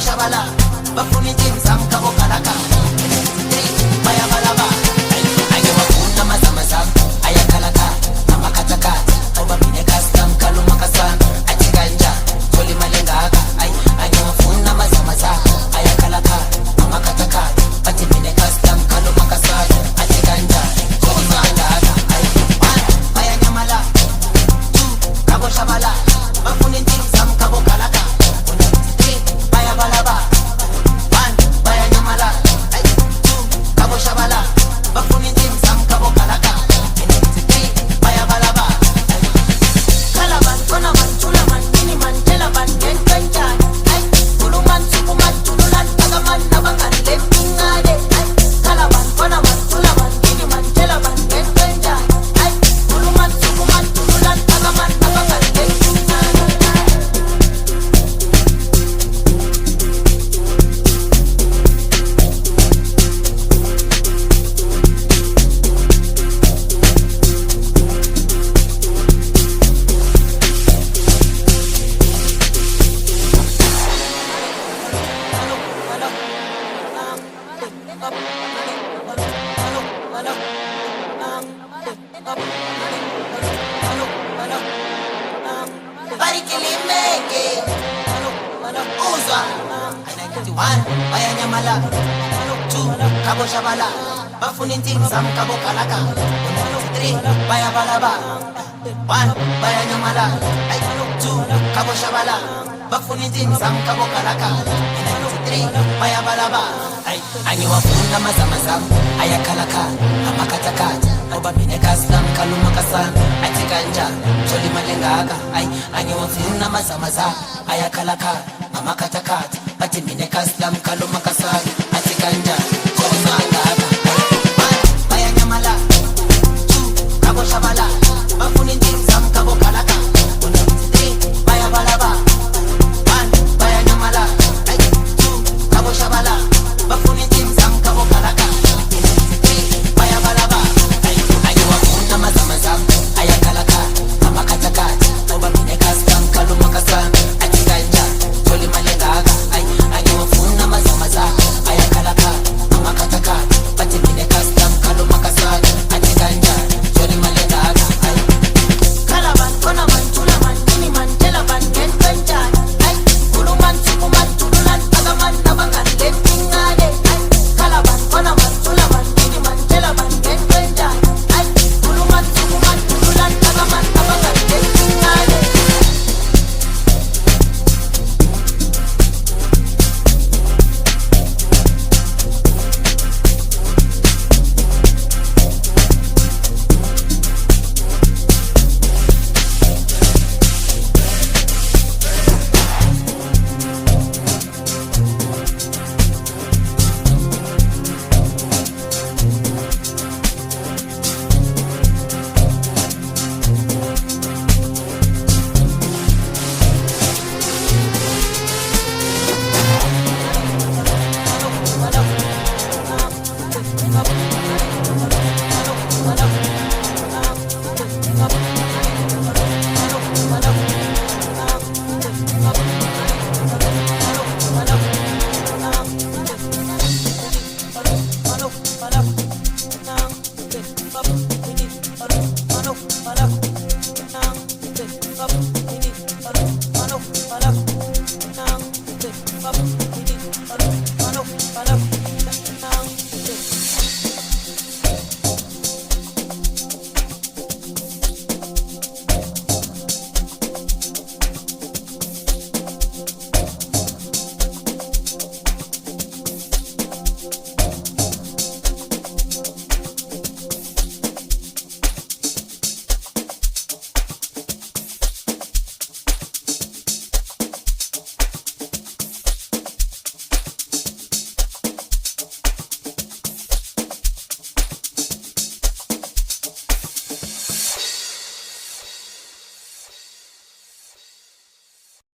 shabala bafuna intim zam kabo kalaka bayabalaba ake wafuna mazama zam ayakalaka amakatakata obabine custom kaluma kasana ati kanja toli malengaka ake wafuna mazama zam ayakalaka amakatakata ati mine custom kaluma kasana ati kanja toli malengaka bayanyamala kabo shabala bafuna intim zam kabo kalaka bayabalaba bayanyamala kabo shabala bafuna intim zam kabo kalaka bayabalaba kalaban konaman tulaman miniman telaban kenkanjan tuluman sukuman tululan tagaman nabangan lempingade kalaban konaman tulaman miniman telaban kenkanjan tuluman sukuman tululan tagaman nabangan lempingade Barikilimeke uzwa one bayanyamala two kabo shabala bafuna intim zam kabo kalaka three bayabalaba one bayanyamala two kabo shabala bafuna intim zam kabo kalaka three bayabalaba angiwafuna mazama zam ayakalaka amakatakata obabine custom kaluma kasana ati kanja toli malengaka angiwafuna mazama zam ayakalaka amakatakata ati mine custom kaluma kasana ati kanja toli malengaka